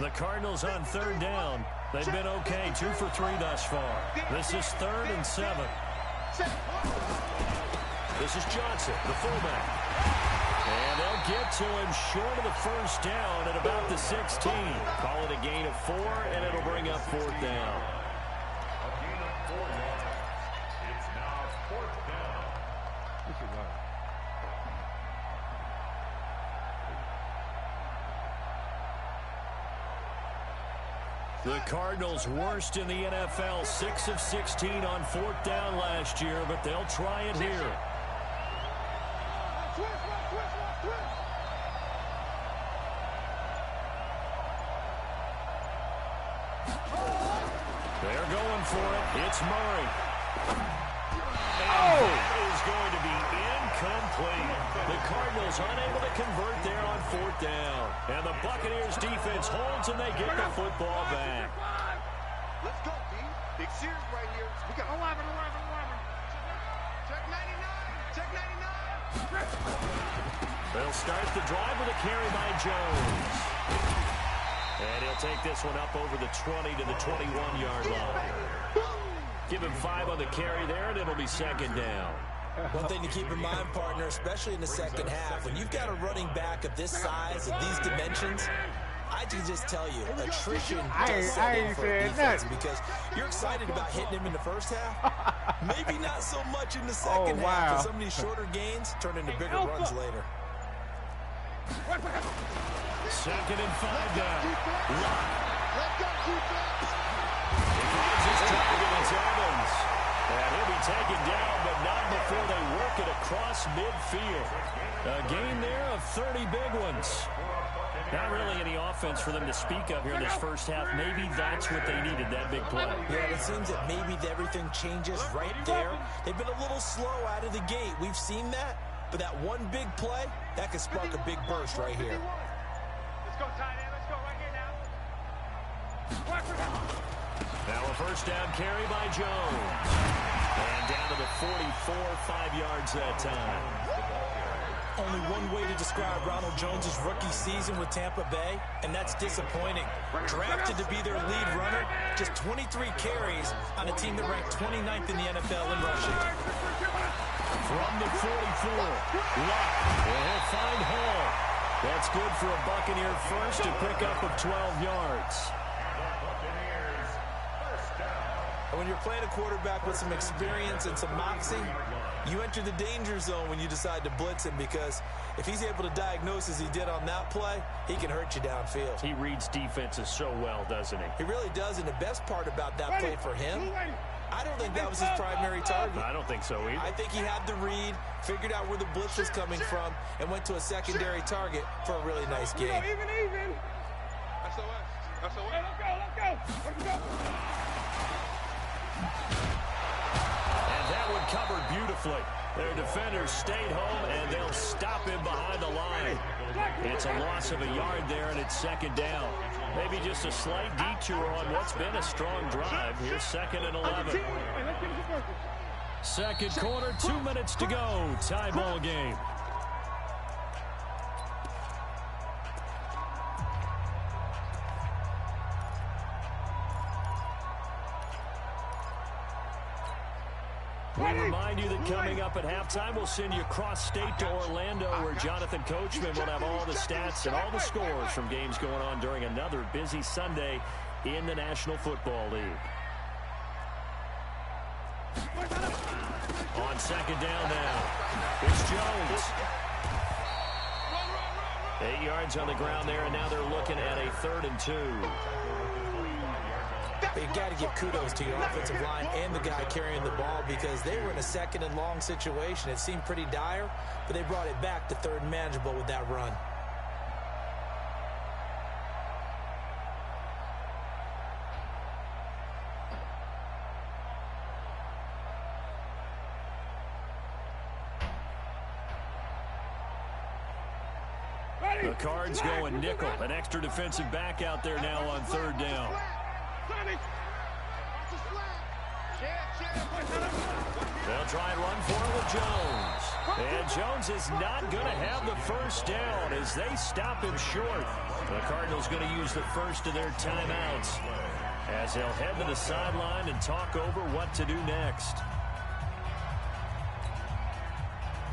The Cardinals on third down. They've been okay, 2 for 3 thus far. This is 3rd and 7. This is Johnson, the fullback. And they'll get to him short of the first down at about the 16. Call it a gain of 4, and it'll bring up 4th down. It's now 4th down. The Cardinals worst in the NFL, 6 of 16 on 4th down last year, but they'll try it here. They're going for it. It's Murray. And that is going to be incomplete. The Cardinals unable to convert there on 4th down. And the Buccaneers defense holds and they get the football back. Let's go, D. Big series right here. We got 11. Check 99. Check 99. They'll start the drive with a carry by Jones. And he'll take this one up over the 20 to the 21-yard line. Give him 5 on the carry there, and it'll be 2nd down. One thing to keep in mind, partner, especially in the second half, when you've got a running back of this size, of these dimensions, I can just tell you, attrition does set in for a defense because you're excited about hitting him in the first half. Maybe not so much in the second half, and some of these shorter gains turn into bigger runs later. 2nd and 5 down. Let's go, defense. It's Evans. And he'll be taken down, but not before they work it across midfield. A game there of 30 big ones. Not really any offense for them to speak of here in this first half. Maybe that's what they needed, that big play. Yeah, it seems that maybe everything changes right there. They've been a little slow out of the gate. We've seen that. But that one big play, that could spark a big burst right here. Let's go, tight end. Let's go right here now. Now a first down carry by Jones. And down to the 44, 5 yards that time. Only one way to describe Ronald Jones' rookie season with Tampa Bay, and that's disappointing. Drafted to be their lead runner, just 23 carries on a team that ranked 29th in the NFL in rushing. From the 44, Luck, and he'll find Hall. That's good for a Buccaneer first to pick up of 12 yards. And when you're playing a quarterback with some experience and some moxie, you enter the danger zone when you decide to blitz him, because if he's able to diagnose as he did on that play, he can hurt you downfield. He reads defenses so well, doesn't he? He really does, and the best part about that play for him, I don't think that was his primary target. I don't think so either. I think he had the read, figured out where the blitz was coming from, and went to a secondary target for a really nice game. Even. SOS. Let's go. And that one covered beautifully. Their defenders stayed home, and they'll stop him behind the line. It's a loss of a yard there, and it's 2nd down. Maybe just a slight detour on what's been a strong drive. Here's 2nd and 11. Second quarter, 2 minutes to go. Tie ball game. We remind you that coming up at halftime, we'll send you cross-state to Orlando, where Jonathan Coachman will have all the stats and all the scores from games going on during another busy Sunday in the National Football League. On 2nd down now, it's Jones. 8 yards on the ground there, and now they're looking at a 3rd and 2. But you got to give kudos to your offensive line and the guy carrying the ball, because they were in a 2nd and long situation. It seemed pretty dire, but they brought it back to 3rd and manageable with that run. The Cards going nickel. An extra defensive back out there now on 3rd down. They'll try and run for it with Jones. And Jones is not going to have the first down as they stop him short. The Cardinals going to use the first of their timeouts as they'll head to the sideline and talk over what to do next.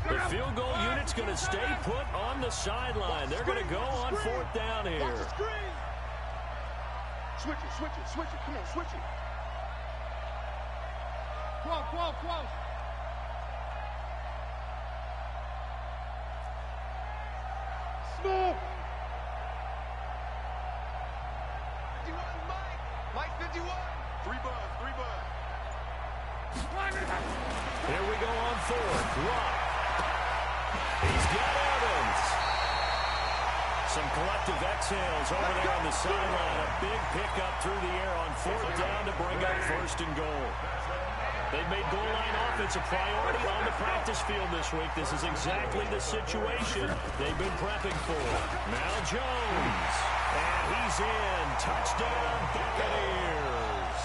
The field goal unit's going to stay put on the sideline. They're going to go on fourth down here. Switch it, switch it, switch it. Come on, switch it. Close. Smooth. 51, Mike 51. Three buzz. Here we go on fourth. Rock. He's got Evans. Some collective exhales over there on the sideline. A big pickup through the air on fourth down to bring up first and goal. They've made goal line offense a priority on the practice field this week. This is exactly the situation they've been prepping for. Now Jones. And he's in. Touchdown, Buccaneers.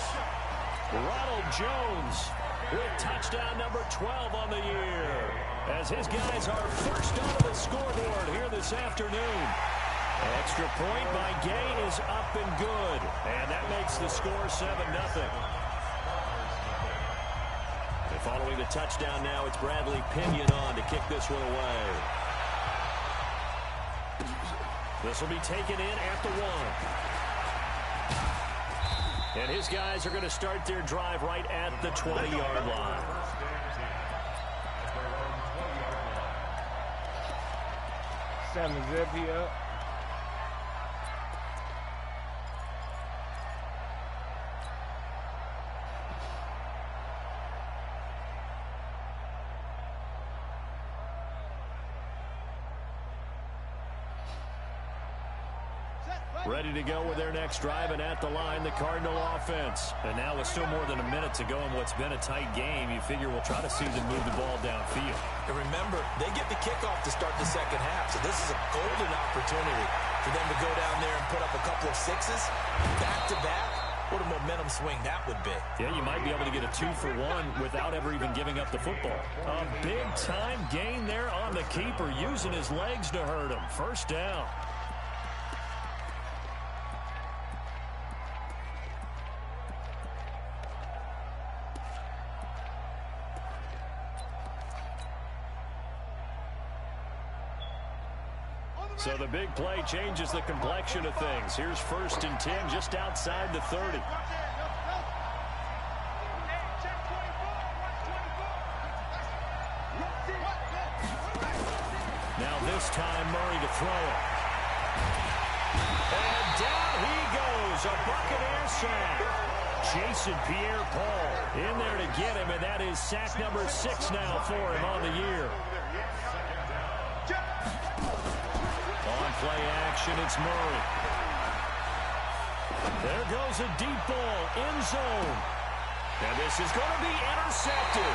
Ronald Jones with touchdown number 12 on the year, as his guys are first onto the scoreboard here this afternoon. Extra point by Gain is up and good, and that makes the score 7-0. Following the touchdown now, it's Bradley Pinion on to kick this one away. This will be taken in at the 1. And his guys are going to start their drive right at the 20-yard line. Zip here. Ready to go with their next drive, and at the line, the Cardinal offense. And now with still more than a minute to go in what's been a tight game, you figure we'll try to see them move the ball downfield. And remember, they get the kickoff to start the second half, so this is a golden opportunity for them to go down there and put up a couple of sixes back-to-back. What a momentum swing that would be. Yeah, you might be able to get a 2-for-1 without ever even giving up the football. A big-time gain there on the keeper, using his legs to hurt him. First down. So the big play changes the complexion of things. Here's 1st and 10 just outside the 30. Now this time Murray to throw it. And down he goes. A Buccaneer sack. Jason Pierre-Paul in there to get him, and that is sack number 6 now for him on the year. Play action, it's Murray. There goes a deep ball, end zone. And this is going to be intercepted.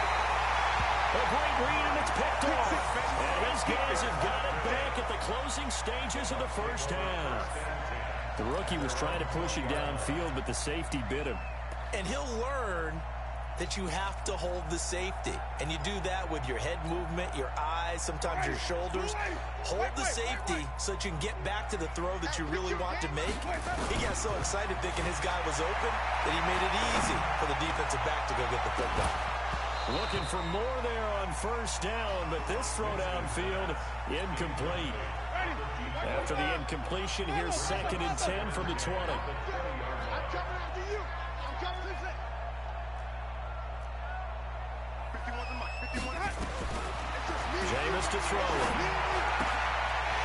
A great read, and it's picked off. And his guys have got it back at the closing stages of the first half. The rookie was trying to push it downfield, but the safety bit him. And he'll learn that you have to hold the safety. And you do that with your head movement, your eyes, sometimes your shoulders. Hold the safety so that you can get back to the throw that you really want to make. He got so excited thinking his guy was open that he made it easy for the defensive back to go get the football. Looking for more there on first down, but this throw downfield incomplete. After the incompletion, here's 2nd and 10 from the 20. Jameis to throw it.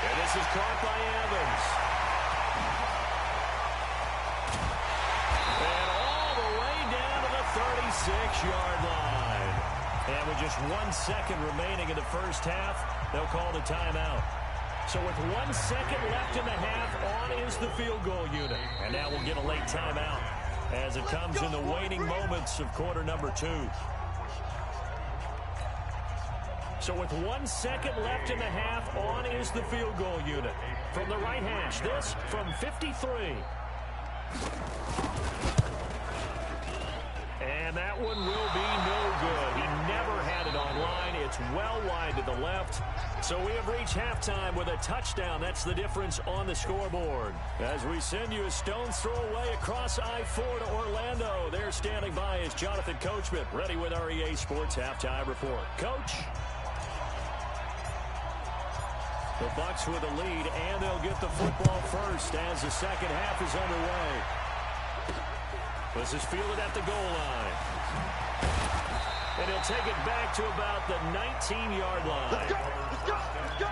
And this is caught by Evans. And all the way down to the 36-yard line. And with just 1 second remaining in the first half, they'll call the timeout. So with 1 second left in the half, on is the field goal unit. And now we'll get a late timeout as it comes in the waning moments of quarter number 2. So with 1 second left in the half, on is the field goal unit. From the right hash, this from 53. And that one will be no good. He never had it online. It's well wide to the left. So we have reached halftime with a touchdown. That's the difference on the scoreboard. As we send you a stone's throw away across I-4 to Orlando. There standing by is Jonathan Coachman, ready with our EA Sports Halftime Report. Coach? The Bucs with the lead, and they'll get the football first as the second half is underway. This is fielded at the goal line. And he'll take it back to about the 19-yard line. Let's go! Let's go! Let's go!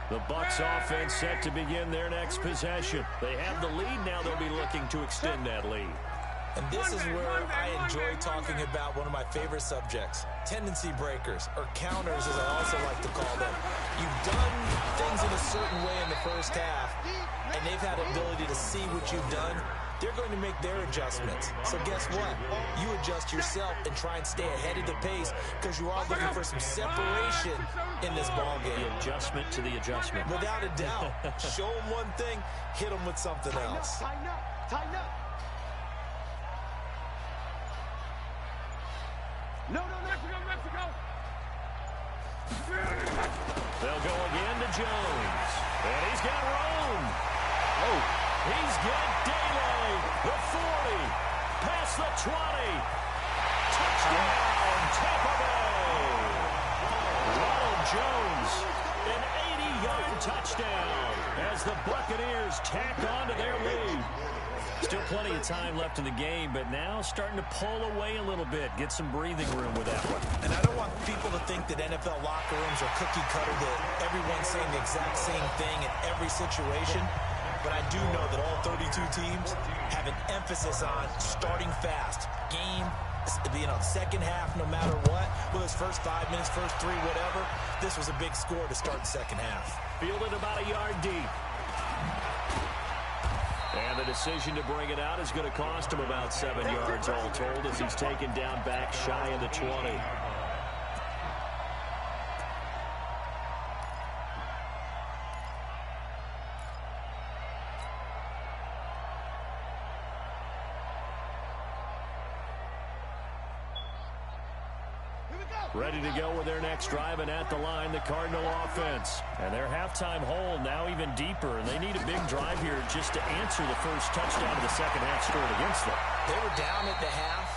The Bucs offense set to begin their next possession. They have the lead. Now they'll be looking to extend that lead. And this is where I enjoy talking about one of my favorite subjects, tendency breakers, or counters as I also like to call them. You've done things in a certain way in the first half, and they've had the ability to see what you've done. They're going to make their adjustments. So guess what? You adjust yourself and try and stay ahead of the pace because you are looking for some separation in this ball game. The adjustment to the adjustment. Without a doubt. Show them one thing, hit them with something else. Tighten up! Tighten up! No, Mexico! They'll go again to Jones. And he's got Rome. Oh. He's got Daly. The 40. Past the 20. Touchdown, Tampa Bay. Ronald Jones, an 80-yard touchdown as the Buccaneers tack on to their lead. Still plenty of time left in the game, but now starting to pull away a little bit. Get some breathing room with that one. And I don't want people to think that NFL locker rooms are cookie cutter, that everyone's saying the exact same thing in every situation. But I do know that all 32 teams have an emphasis on starting fast. Game, second half, no matter what. Whether it's first 5 minutes, first 3, whatever. This was a big score to start the second half. Fielded about a yard deep. And the decision to bring it out is going to cost him about 7 yards all told as he's taken down back shy of the 20. Ready to go with their next drive, and at the line, the Cardinal offense. And their halftime hole now even deeper, and they need a big drive here just to answer the first touchdown of the second half scored against them. They were down at the half.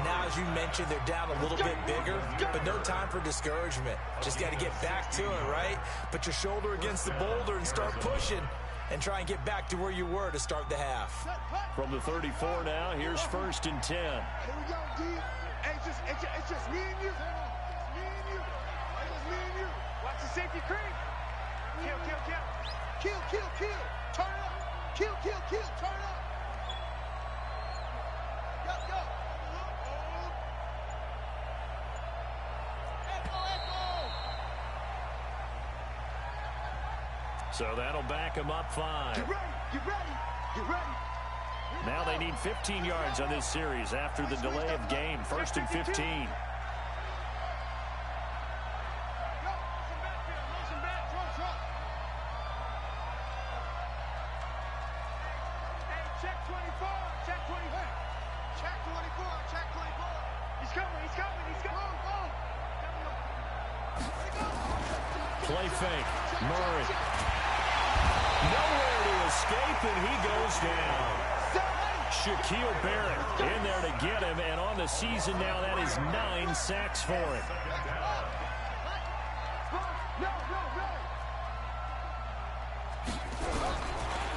Now, as you mentioned, they're down a little bit bigger, but no time for discouragement. Just got to get back to it, right? Put your shoulder against the boulder and start pushing and try and get back to where you were to start the half. From the 34 now, here's 1st and 10. Here we go, D. Hey, it's just me and you. Me and you. It's just me and you. Watch the safety creep. Kill. Turn up. Kill. Turn up. Go. So that'll back him up 5. You ready? Now they need 15 yards on this series after the delay of game. 1st and 15. Play fake. Murray. Nowhere to escape, and he goes down. Shaquille Barrett in there to get him, and on the season now, that is 9 sacks for him.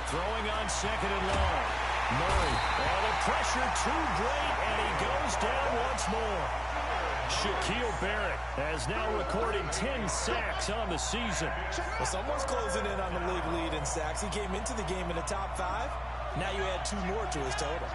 Throwing on 2nd and long. Murray. Oh, the pressure too great, and he goes down once more. Shaquille Barrett has now recorded 10 sacks on the season. Well, someone's closing in on the league lead in sacks. He came into the game in the top 5. Now you add 2 more to his total.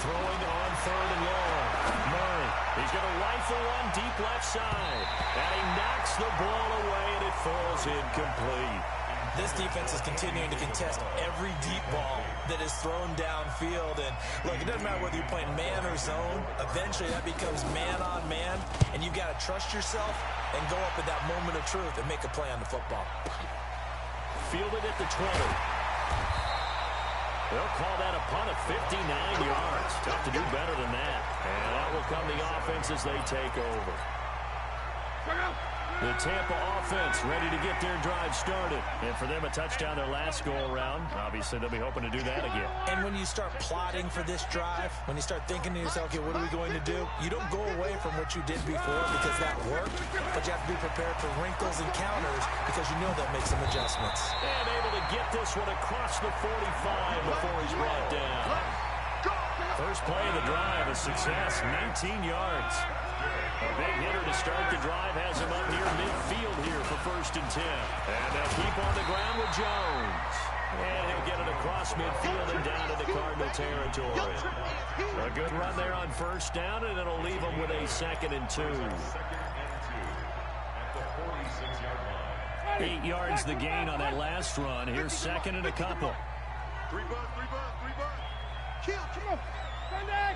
Throwing on 3rd and long. Murray. He's going to rifle one deep left side. And he knocks the ball away, and it falls incomplete. This defense is continuing to contest every deep ball that that is thrown downfield. And look, it doesn't matter whether you're playing man or zone. Eventually that becomes man on man, and you've got to trust yourself and go up at that moment of truth and make a play on the football. Fielded at the 20. They'll call that a punt of 59 yards. Tough to do better than that. And that will come the offense as they take over. The Tampa offense ready to get their drive started. And for them, a touchdown their last go-around. Obviously, they'll be hoping to do that again. And when you start plotting for this drive, when you start thinking to yourself, okay, what are we going to do? You don't go away from what you did before because that worked, but you have to be prepared for wrinkles and counters because you know that makes some adjustments. And able to get this one across the 45 before he's brought down. First play of the drive, a success, 19 yards. A big hitter to start the drive has him up near midfield here for 1st and 10. And they'll keep on the ground with Jones. And he'll get it across midfield and down into Cardinal territory. A good run there on 1st down, and it'll leave them with a 2nd and 2. 8 yards the gain on that last run. Here's 2nd and a couple. 3 bucks. Kill, come on. Sunday.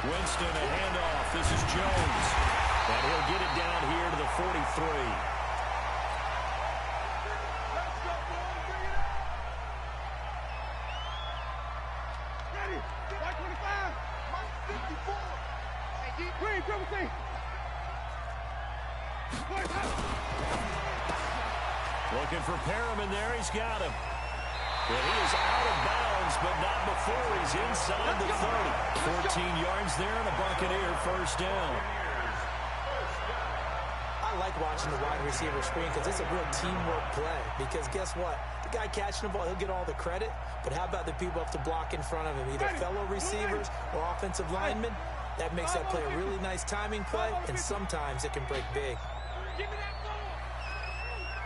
Winston, a handoff. This is Jones. And he'll get it down here to the 43. Let's go, boys. Bring it up. Ready. White 25. Mike 54. Hey, deep. Green, triple C. Looking for Perriman there. He's got him. Well, he is out of bounds, but not before he's inside the 30. 14 yards there and a Buccaneer 1st down. I like watching the wide receiver screen because it's a real teamwork play. Because guess what? The guy catching the ball, he'll get all the credit. But how about the people up to block in front of him, either fellow receivers or offensive linemen? That makes that play a really nice timing play, and sometimes it can break big. Give me that ball.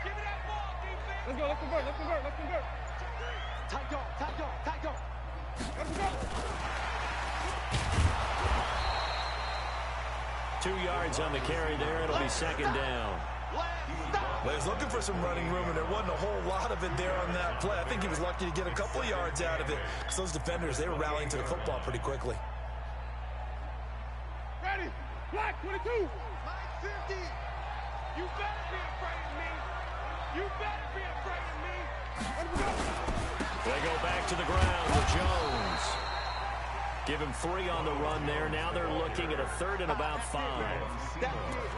Give me that ball, defense. Let's convert. Tight go. Let's go. 2 yards on the carry there. It'll be 2nd down. Well, he's looking for some running room, and there wasn't a whole lot of it there on that play. I think he was lucky to get a couple of yards out of it because those defenders, they were rallying to the football pretty quickly. Ready. Black 22. Mike 50. You better be afraid of me. Let's go. They go back to the ground with Jones. Give him 3 on the run there. Now they're looking at a 3rd and about 5.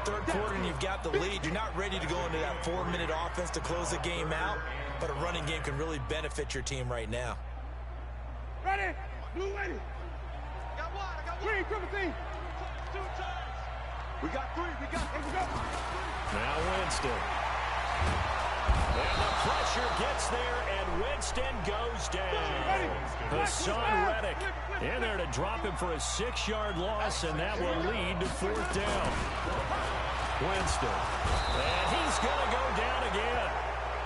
3rd quarter and you've got the lead. You're not ready to go into that 4-minute offense to close the game out, but a running game can really benefit your team right now. Ready? Blue ready. I got one. Green, triple C. 2 times. We got 3. Let's go. Now Winston. And the pressure gets there, and Winston goes down. Hassan Reddick in there to drop him for a 6-yard loss, and that will lead to 4th down. Winston. And he's going to go down again.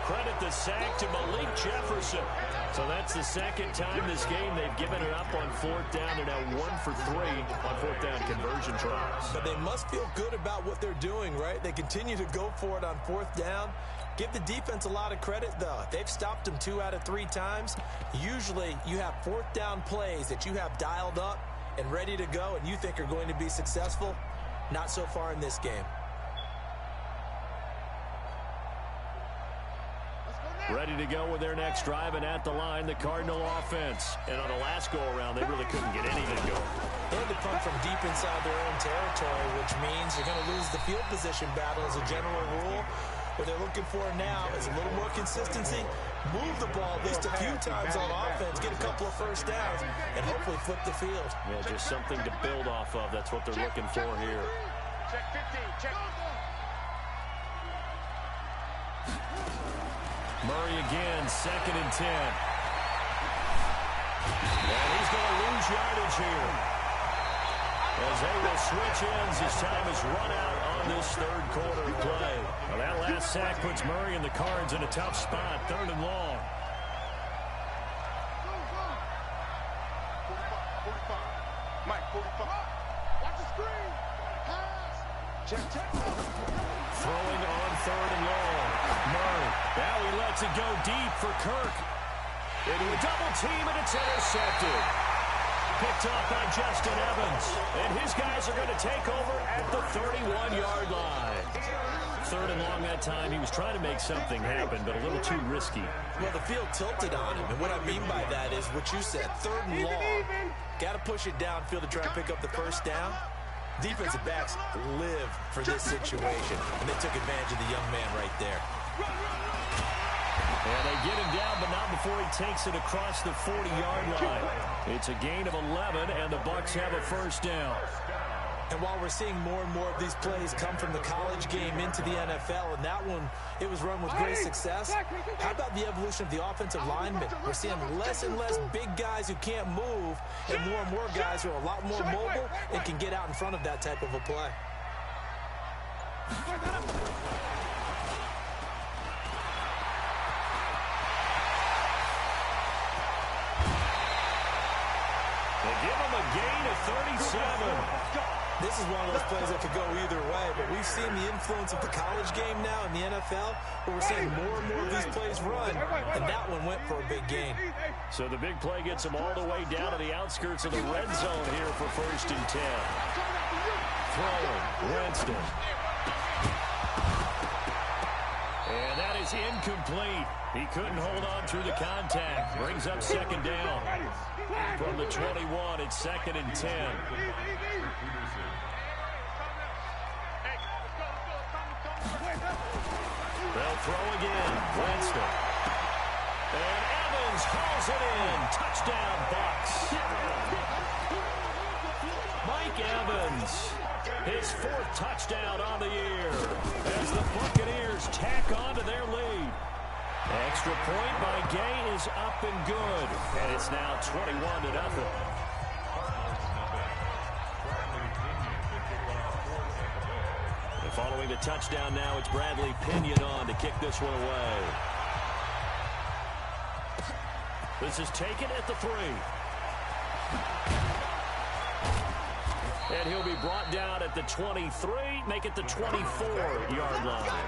Credit the sack to Malik Jefferson. So that's the 2nd time this game they've given it up on 4th down. They're now 1 for 3 on 4th down conversion tries. But they must feel good about what they're doing, right? They continue to go for it on 4th down. Give the defense a lot of credit, though. They've stopped them 2 out of 3 times. Usually you have 4th down plays that you have dialed up and ready to go and you think are going to be successful. Not so far in this game. Ready to go with their next drive, and at the line, the Cardinal offense. And on the last go-around, they really couldn't get anything going. They had to punt from deep inside their own territory, which means you're going to lose the field position battle as a general rule. What they're looking for now is a little more consistency, move the ball at least a few times on offense, get a couple of 1st downs, and hopefully flip the field. Yeah, just something to build off of. That's what they're looking for here. Check 15. Check. Murray again, 2nd and 10. And he's going to lose yardage here. As they will switch ends as time is run out on this 3rd quarter play. Well, that last sack puts Murray and the Cards in a tough spot, 3rd and long. 45. Mike, 45. Watch the screen. Pass. Check. Throwing on 3rd and long. Murray. Now he lets it go deep for Kirk. Into a double team, and it's intercepted. Picked off by Justin Evans. And his guys are going to take over at the 31-yard line. Third and long that time. He was trying to make something happen, but a little too risky. Well, the field tilted on him, and what I mean by that is what you said, third and long. Got to push it downfield to try and pick up the first down. Defensive backs live for this situation, and they took advantage of the young man right there. And they get him down, but not before he takes it across the 40-yard line. It's a gain of 11, and the Bucs have a first down. And while we're seeing more and more of these plays come from the college game into the NFL, and that one, it was run with great success, how about the evolution of the offensive linemen? We're seeing less and less big guys who can't move, and more guys who are a lot more mobile and can get out in front of that type of a play. They give him a gain of 37. This is one of those plays that could go either way, but we've seen the influence of the college game now in the NFL, where we're seeing more and more of these plays run, and that one went for a big gain. So the big play gets him all the way down to the outskirts of the red zone here for 1st and 10. Throwing, Winston. And that is incomplete. He couldn't hold on through the contact. Brings up 2nd down. From the 21, it's 2nd and 10. They'll throw again. Winston. And Evans hauls it in. Touchdown, Bucs. Mike Evans, his 4th touchdown on the year as the Buccaneers tack on to their lead. Extra point by Gay is up and good. And it's now 21-0. Following the touchdown now, it's Bradley Pinion on to kick this one away. This is taken at the 3. And he'll be brought down at the 23, make it the 24-yard line.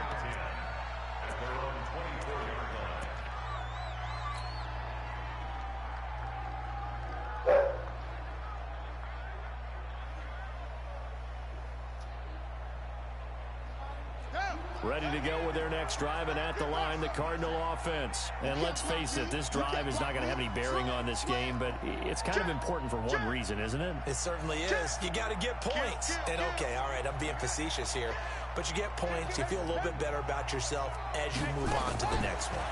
Ready to go with their next drive, and at the line, the Cardinal offense. And let's face it, this drive is not going to have any bearing on this game, but it's kind of important for one reason, isn't it? It certainly is. You got to get points. And okay, all right, I'm being facetious here, but you get points, you feel a little bit better about yourself as you move on to the next one.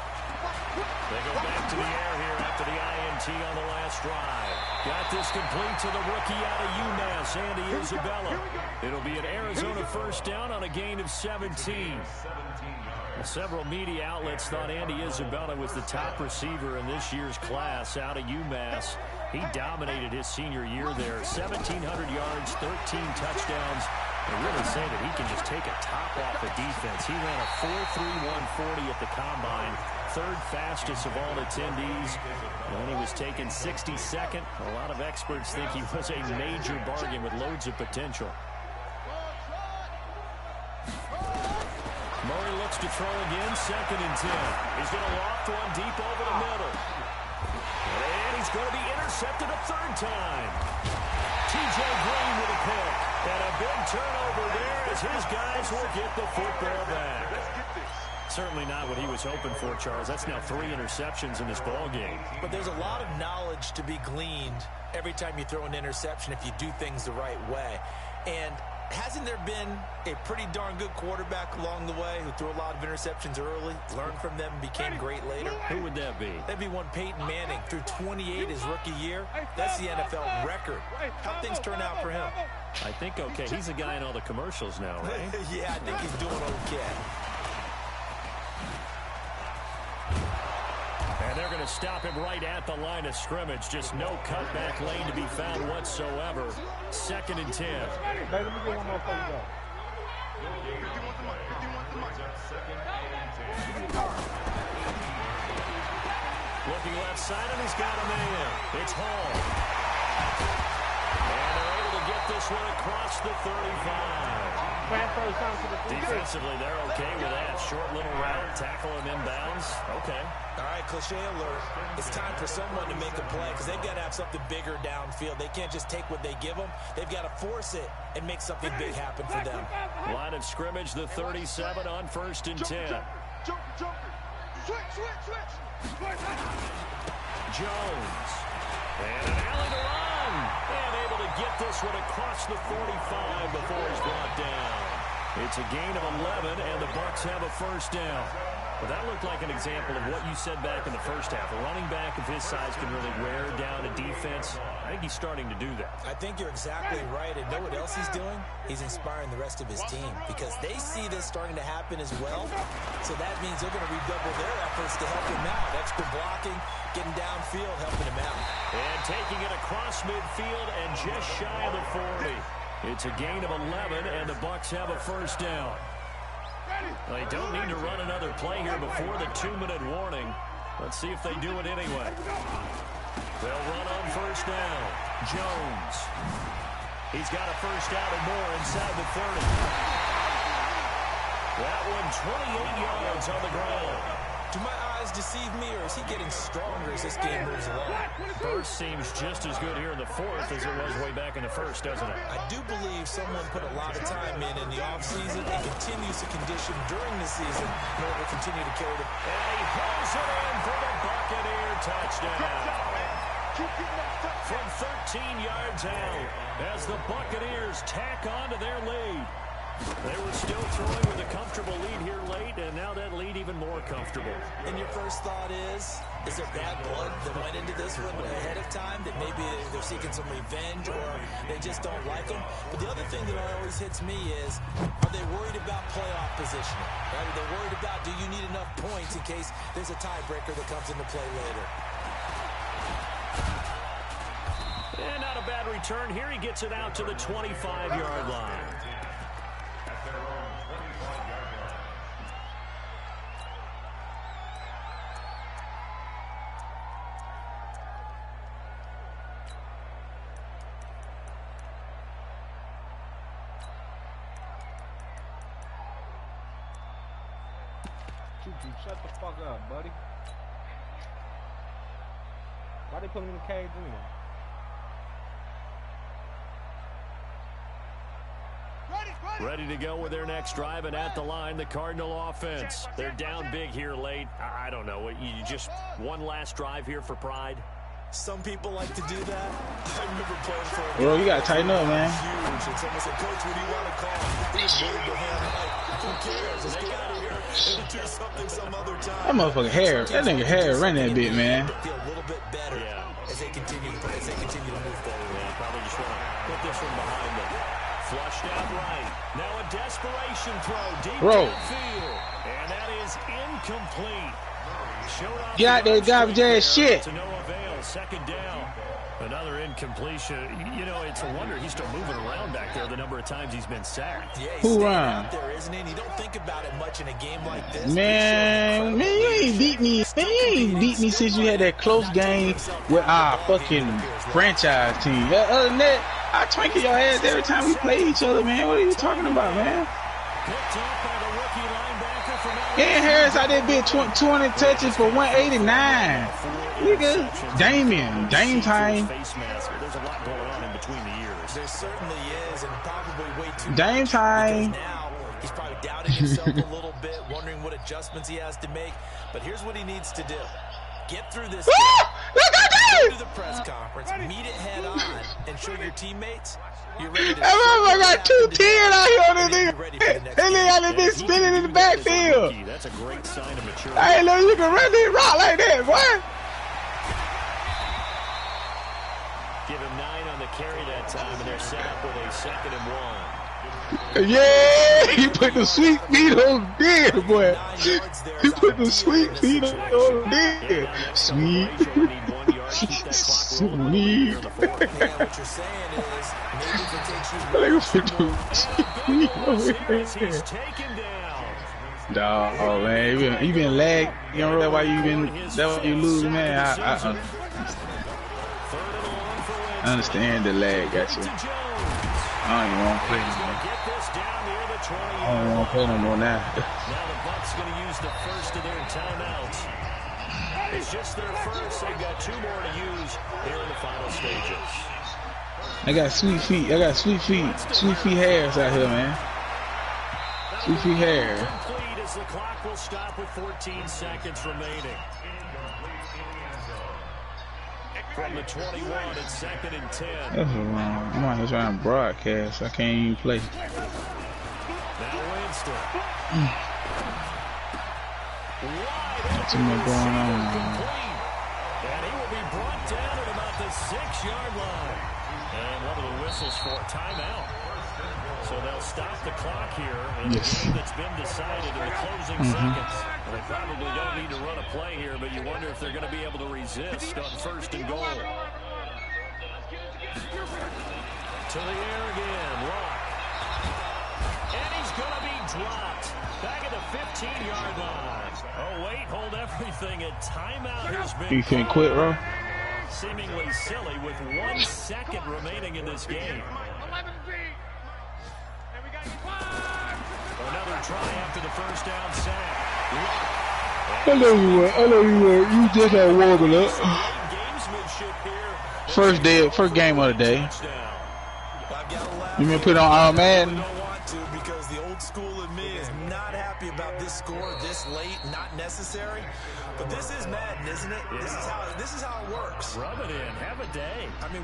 They go back to the air here after the INT on the last drive. Got this complete to the rookie out of UMass, Andy Isabella. It'll be an Arizona first down on a gain of 17. Several media outlets thought Andy Isabella was the top receiver in this year's class out of UMass. He dominated his senior year there. 1,700 yards, 13 touchdowns. They really say that he can just take a top off the defense. He ran a 4.31 40 at the combine, 3rd fastest of all attendees. And he was taken 62nd. A lot of experts think he was a major bargain with loads of potential. Murray looks to throw again, 2nd and 10. He's going to loft one deep over the middle. And he's going to be intercepted a 3rd time. T.J. Green with a pick. And a big turnover there as his guys will get the football back. Certainly not what he was hoping for, Charles. That's now 3 interceptions in this ball game. But there's a lot of knowledge to be gleaned every time you throw an interception if you do things the right way. And hasn't there been a pretty darn good quarterback along the way who threw a lot of interceptions early, learned from them, and became great later? Who would that be? That'd be one Peyton Manning. Threw 28 his rookie year. That's the NFL record. How'd things turn out for him? I think okay. He's a guy in all the commercials now, right? Yeah, I think he's doing okay. And they're going to stop him right at the line of scrimmage. Just no cutback lane to be found whatsoever. 2nd and 10. Hey, let me get one more for you, though. Looking left side, and he's got a man. It's Hall. And they're able to get this one across the 35. Defensively, they're okay with that. Short little route, tackle him inbounds. Okay. All right, cliche alert. It's time for someone to make a play because they've got to have something bigger downfield. They can't just take what they give them. They've got to force it and make something big happen for them. Line of scrimmage, the 37 on 1st and 10. Jones. And an alley to run. And able to get this one across the 45 before he's brought down. It's a gain of 11, and the Bucs have a first down. Well, that looked like an example of what you said back in the first half. A running back of his size can really wear down a defense. I think he's starting to do that. I think you're exactly right. And know what else he's doing? He's inspiring the rest of his team because they see this starting to happen as well. So that means they're going to redouble their efforts to help him out. Extra blocking, getting downfield, helping him out. And taking it across midfield and just shy of the 40. It's a gain of 11, and the Bucs have a first down. They don't need to run another play here before the 2-minute warning. Let's see if they do it anyway. They'll run on first down. Jones. He's got a first down and more inside the 30. That one 28 yards on the ground. Do my eyes deceive me, or is he getting stronger as this game moves along? First seems just as good here in the 4th as it was way back in the 1st, doesn't it? I do believe someone put a lot of time in the offseason and continues to condition during the season in order to continue to carry the... And he pulls it in for the Buccaneer touchdown. From 13 yards out as the Buccaneers tack on to their lead. They were still throwing with a comfortable lead here late, and now that lead even more comfortable. And your first thought is there bad blood that went into this one ahead of time, that maybe they're seeking some revenge or they just don't like them? But the other thing that always hits me is, are they worried about playoff positioning? Right? Are they worried about, do you need enough points in case there's a tiebreaker that comes into play later? And not a bad return here. He gets it out to the 25-yard line. Shut the fuck up, buddy. Why they put him in the cage anyway? Ready to go with their next drive, and at the line, the Cardinal offense. They're down big here late. I don't know. You just one last drive here for pride? Some people like to do that. I remember playing for a Bro, you gotta tighten up, man. Huge. And someone said, Coach, what do you want to call? He's moved the hand. Like, who cares? Let's get out of here and do something some other time. That motherfucker hair. That nigga hair ran that bit, man. Feel a little bit better as they continue to move forward. Yeah, probably just want to put this one behind them. Flushed out right. Now a desperation throw deep downfield. And that is incomplete. Get out there, garbage ass shit. To no avail. Second down. Another incompletion. You know, it's a wonder he's still moving around back there the number of times he's been sacked. Yeah, he's out there, isn't he? And you don't think about it much in a game like this. Man, you ain't beat me. Man, you ain't beat me since you had that close game with our fucking franchise team. Other than that, I twinkle your ass every time we play each other, man. What are you talking about, man? Picked up by the rookie linebacker from Dan Harris out there bit 200 touches for 189. Nigga, Dame time. There's a lot going on in between the years. There certainly is, and probably way too much. Dame time. Now he's probably doubting himself a little bit, wondering what adjustments he has to make. But here's what he needs to do. Get through this game, go to the press conference, meet it head on, and show your teammates you're ready to. I got 210 out here on this nigga. And they got this spinning in the backfield. That's a great sign of maturity. I ain't know you can run this route like that, boy. Give him 9 on the carry that time, and they're set up with a 2nd and 1. Yeah, he put the sweet feet on there, boy. He put the sweet feet on there. Sweet. Sweet. Dog, oh man, you been lag. You don't realize why you been. That's why you lose, man. I understand the lag, got you. I don't even want to play, man. I don't want to play no more now. Now the Bucks going to use the first of their timeouts. It's just their first. They've got 2 more to use here in the final stages. I got sweet feet. I got sweet feet. Sweet feet hairs out here, man. Sweet feet hair. Complete as the clock will stop with 14 seconds remaining. From the 21, it's 2nd and 10. That's wrong. I'm out here trying to broadcast. I can't even play. Now Winston. Too much going on. And he will be brought down at about the 6-yard line. And one of the whistles for a timeout. So they'll stop the clock here in the game that's been decided in the closing seconds. And they probably don't need to run a play here, but you wonder if they're going to be able to resist on 1st and goal. To the air again, Locke. And he's going to be dropped. Back at the 15-yard line. Oh, wait, hold everything. A timeout has been You can't quit, bro? seemingly silly with 1 second remaining in this game. Another try after the first down sack. I know you were. I know you were. You just had warming up. First game of the day. You mean put on all Madden? Don't want to because the old school in me is not happy about this score this late, not necessary. But this is Madden, isn't it? This is how it works. Rub it in. Have a day. I mean,